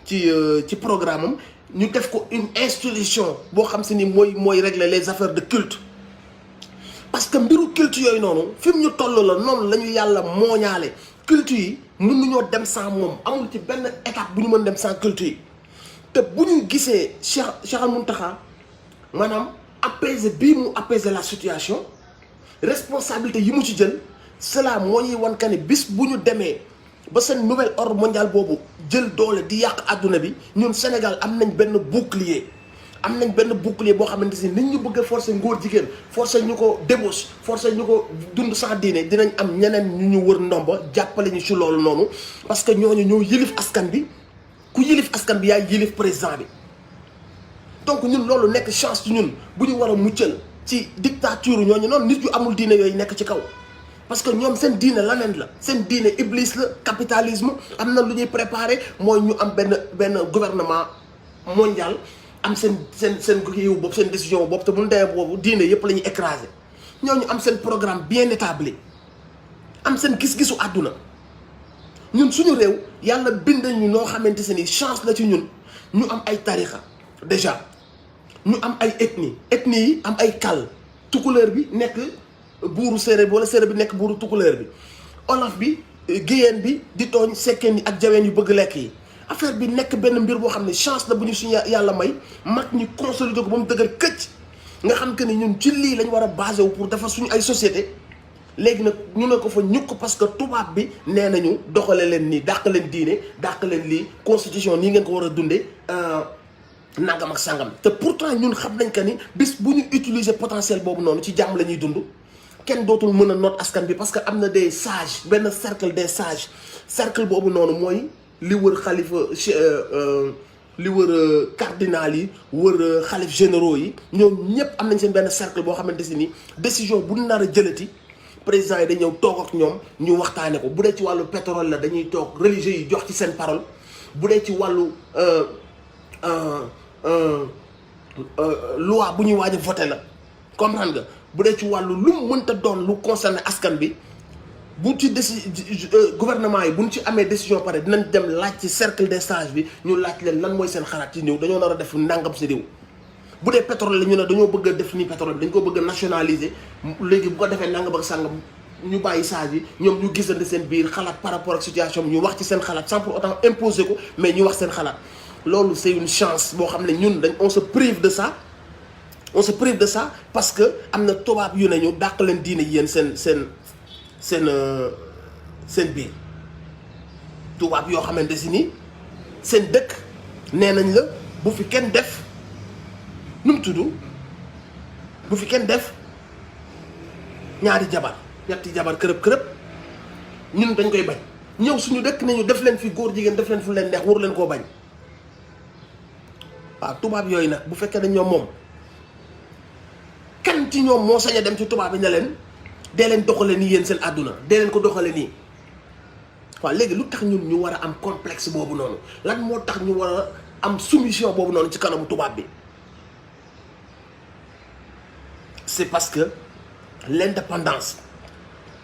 ci programme am ñu def ko une institution boo xam si ni mooy régler les affaires de culte parce que mbiru culte yooyu noonu fi mu ñu toll la noonu la ñu yàlla mooñaale culte yi mënuñoo dem sans moom amul ci benn étape bu ñu mën dem sans culte yi te bu ñu gisee Cheikh Al Mountakha maanaam apaiser bii mu apaiser la situation responsabilité yi mu ci jël cela moo ñuy wan que ne bis bu ñu demee ba seen nouvel ordre mondial boobu jël doole di yàq àdduna bi ñun Sénégal am nañ benn bouclier boo xamante ni nit ñu bëgg a forcer ngóor jigéen forcer ñu ko débauche forcer ñu ko dund sans diine dinañ am ñeneen ñu wër ndomba jàppale ñu ci loolu noonu parce que ñooñu ñoo yilif askan bi ku yilif askan bi yaay yilif président bi donc ñun loolu nekk chance ci ñun bu ñu war a muccal ci dictature ñooñu noonu nit yu amul diine yooyu nekk ci kaw parce que ñoom seen diine laneen la seen diine iblis la capitalisme am na lu ñuy préparé mooy ñu am benn gouvernement mondial am seen kii boobu seen décision boobu te bu ñu demee boobu diine yëpp la ñuy écrasé ñooñu am seen programme bien établi am seen gis-gisu àdduna ñun suñu réew yàlla bind ñu noo xamante se ni chance la ci ñun ñu am ay tarixa déjà ñu am ay ethnie yi am ay kal tukulóor bi nekk buuru séeréer bi wala séeréer bi nekk buuru tukulóor bi olof bi géyeen bi di tooñ sekkeen yi ak jaween yu bëgg lekk yi affaire bi nekk benn mbir boo xam ne chance la bu ñu suñu yàlla may mag ñi consolider ko ba mu dëgër këcc nga xam que ni ñun ci lii lañ war a basé wu pour defar suñu ay société léegi nag ñu ne ko fa ñukk parce que tubaab bi nee nañu doxale leen nii dàq leen diine dàq leen lii constitution nii ngeen ko war a dundee nangam ak sangam te pourtant ñun xam nañ que ni bis bu ñu utiliser potentiel boobu noonu ci jàmm la ñuy dund kenn dootul mën a noot askan bi parce que am na des sages benn cercle des sages cercle boobu noonu mooy li wër xalifa li wër cardinal yi wër xalif généraux yi ñoom ñëpp am nañ seen benn cercle boo xamante si ni décision bu nar a jëlati président yi dañ ñëw toog ak ñoom ñu waxtaane ko bu dee ci wàllu pétrole la dañuy toog religieux yi jox ci seen parole bu dee ci wàllu loi bu ñuy waaj a voté la comprendre nga bu dee ci wàllu lu mu mënta doon lu concerné askan bi bu ci gouvernement yi bu ñu ci amee décision pare dinañ dem laaj ci cercle des sages bi ñu laaj leen lan mooy seen xalaat ci ñëw dañoo nar a def nangam si réew bu dee pétrole la ñu ne dañoo bëgg a def ni pétrole bi dañ ko bëgg a nationaliser léegi bu ko defee nangam ak sàngam ñu bàyyi sages yi ñoom ñu gisante seen biir xalaat par rapport ak situation bi ñu wax ci seen xalaat sans pour autant imposer ko mais ñu wax seen xalaat loolu c'est une chance boo xam ne ñun on se prive de ça parce que am na tubaab yu ne ñu dàq leen diine yéen seen biir tubaab yoo xamante si ni seen dëkk nee nañ la bu fi kenn def nu mu tudd bu fi kenn def ñaari jabar ñetti jabar kërëb ñun dañ koy bañ ñëw suñu dëkk nañu def leen fi góor jigéen def leen fu leen neex waru leen koo bañ waaw tubaab yooyu nag bu fekkee dañ ñoom moom kan ci ñoom moo sañ a dem ci tubaab yi ne leen dee leen doxale nii yéen seen àdduna dee leen ko doxale nii waaw léegi lu tax ñun ñu war a am complexe boobu noonu lan moo tax ñu war a am soumission boobu noonu ci kanamu tubaab bi c'est parce que l'indépendance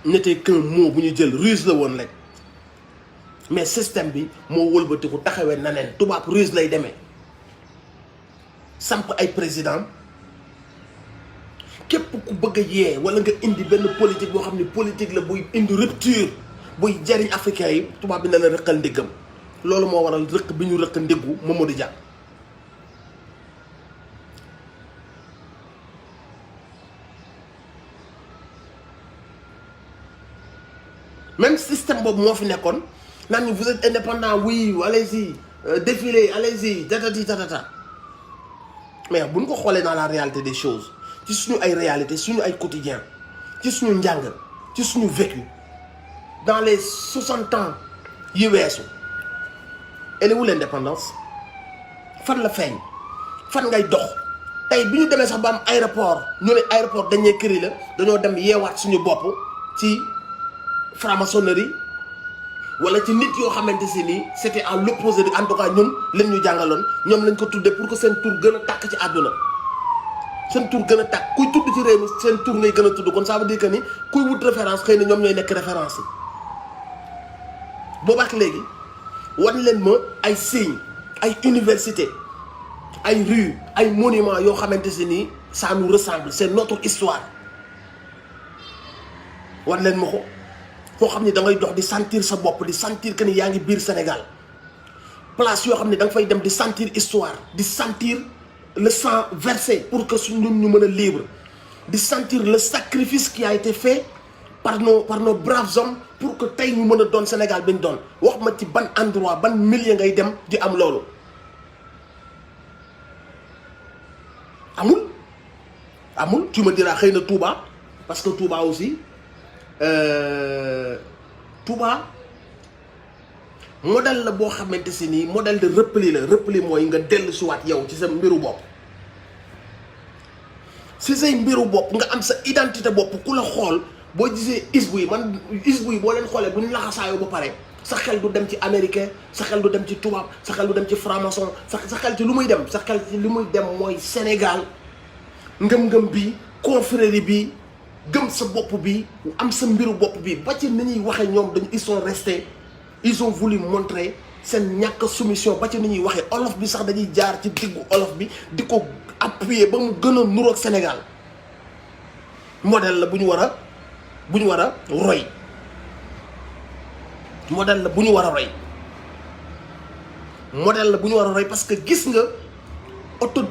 n'était qu'un mot bu ñu jël ruse la woon rek mais système bi moo wëlbatiku taxawee na neen tubaab ruse lay demee samp ay président képp ku bëgg a yee wala nga indi benn politique boo xam ne politique la buy indi rupture buy jariñ africain yi tubaab bi na la rëqal ndiggam loolu moo waral rëq bi ñu rëq ndiggu Mamadou Dia même système boobu moo fi nekkoon naan ñu vous êtes indépendant oui allez-y défilez allez-y tatati tatata mais bu ñu ko xoolee dans la réalité des choses ci suñu ay réalité suñu ay quotidien ci suñu njàng ci suñu vécu dans les 60 ans yi weesu elle est où l'indépendance fan la feeñ fan ngay dox tey bi ñu demee sax ba am aéroport ñu ne aéroport dañee këri la dañoo dem yeewaat suñu bopp ci franc-maçonnerie wala ci nit yoo xamante si nii c'était à l'opposé de en tout cas ñun leen ñu jàngaloon ñoom lañ ko tuddee pour que seen tur gën a tàkk ci àdduna seen tur gën a tàkk kuy tudd ci réew mi seen tur ngay gën a tudd kon ça veut dire que ni kuy wut référence xëy na ñoom ñooy nekk référence yi boobaak léegi wan leen ma ay signes ay université ay rues ay monuments yoo xamante si nii ça nous ressemble c'est notre histoire wan leen ma ko foo xam ni da ngay dox di sentir sa bopp di sentir que ni yaa ngi biir Sénégal place yoo xam ne da nga fay dem di sentir histoire di sentir le sang versé pour que ñun ñu mën a libre di sentir le sacrifice qui a été fait par nos braves hommes pour que tey ñu mën a doon Sénégal bi ñu doon wax ma ci ban endroit ban milieu ngay dem di am loolu amul tu me diras xëy na Touba parce que Touba aussi Touba modèle la boo xamante si nii modèle de repli la repli mooy nga dellu siwaat yow ci sa mbiru bopp si say mbiru bopp nga am sa identité bopp ku la xool boo gisee isbu yi boo leen xoolee bu ñu laxasaayoo ba pare sa xel du dem ci américain sa xel du dem ci tubaab sa xel du dem ci franc-maçon sa xel ci lu muy dem sa xel ci lu muy dem mooy Sénégal ngëm-ngëm bi confrérie bi gëm sa bopp bi am sa mbiru bopp bi ba ci ni ñuy waxee ñoom dañu ils sont restés ils ont voulu montrer seen ñàkk soumission ba ci ni ñuy waxee olof bi sax dañuy jaar ci diggu olof bi di ko appuyer ba mu gën a nuroog Sénégal modèle la bu ñu war a roy modèle la bu ñu war a roy modèle la bu ñu war a roy parce que gis nga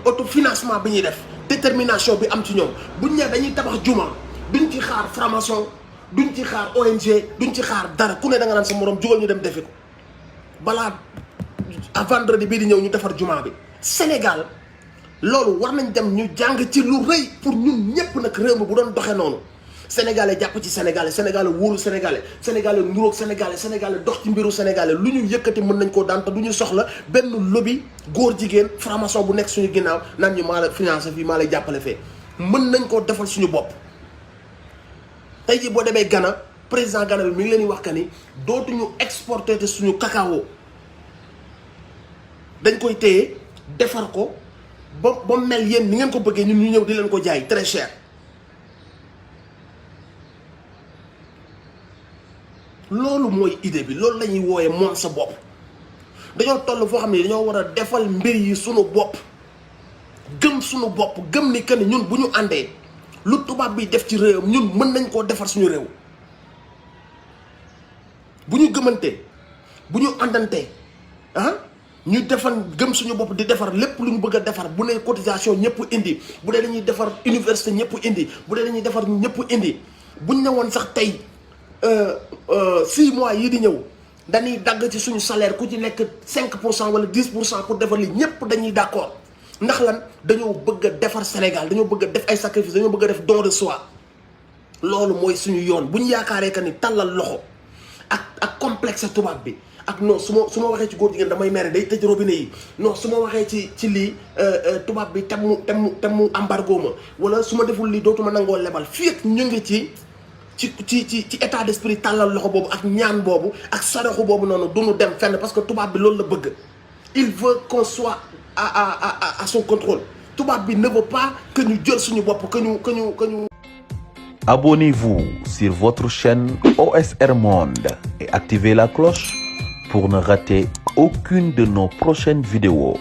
autofinancement bi ñuy def détermination bi am ci ñoom buñ ne dañuy tabax juma duñ ci xaar franc-maçon duñ ci xaar ONG duñ ci xaar dara ku ne da nga naan sa morom jógal ñu dem defi ko balaa à vendredi bii di ñëw ñu defar juma bi Sénégal loolu war nañ dem ñu jàng ci lu rëy pour ñun ñëpp nag réew mi bu doon doxee noonu sénégalais jàpp ci sénégalais sénégalais wóolu sénégalais sénégalais nuroog sénégalais sénégalais dox ci mbiru sénégalais lu ñu yëkkati mën nañ koo daan te du ñu soxla benn lobby góor jigéen franc-maçon bu nekk suñu ginnaaw naan ñu maa la financé fii maa lay jàppale fee mën nañ koo defal suñu bopp. tey jii boo demee Ghana président Ghana bi mi ngi leen di wax que ni dootuñu exporter te suñu cacao dañ koy téye defar ko ba mel yéen ni ngeen ko bëggee ñun ñu ñëw di leen ko jaay très cher. loolu mooy idée bi, loolu la ñuy wooyee moom sa bopp. dañoo toll foo xam ne dañoo war a defal mbir yi sunu bopp gëm sunu bopp gëm ni que ni ñun bu ñu àndee lu tubaab bi def ci réewam ñun mën nañ koo defar suñu réew. bu ñu gëmantee bu ñu àndantee ñu defar gëm suñu bopp di defar lépp lu ñu bëgg a defar bu ne cotisation ñëpp indi bu dee dañuy defar université ñëpp indi bu dee dañuy defar ñëpp indi buñ ne woon sax tey 6 mois yi di ñëw dañuy dagg ci suñu salaire ku ci nekk 5% wala 10% pour defar li ñëpp dañuy d'accord ndax lan dañoo bëgg a defar Sénégal dañoo bëgg a def ay sacrifice dañoo bëgg a def don de soi. loolu mooy suñu yoon bu ñu yaakaaree que ni tàllal loxo ak complexe tubaab bi ak non su ma waxee ci góor jigéen damay mere day tëj robinet yi non su ma waxee ci lii tubaab bi tem mu embargo ma wala su ma deful lii dootuma nangoo lebal fii ak ñu ngi ci état d'esprit tàllal loxo boobu ak ñaan boobu ak saraxu boobu noonu du ñu dem fenn parce que tubaab bi loolu la bëgg. il veut qu'on soit à son contrôle tubaab bi ne veut pas que ñu jël suñu bopp que ñu. Abonnez-vous sur votre chaîne OSR Monde et activez la cloche pour ne rater aucune de nos prochaines vidéos.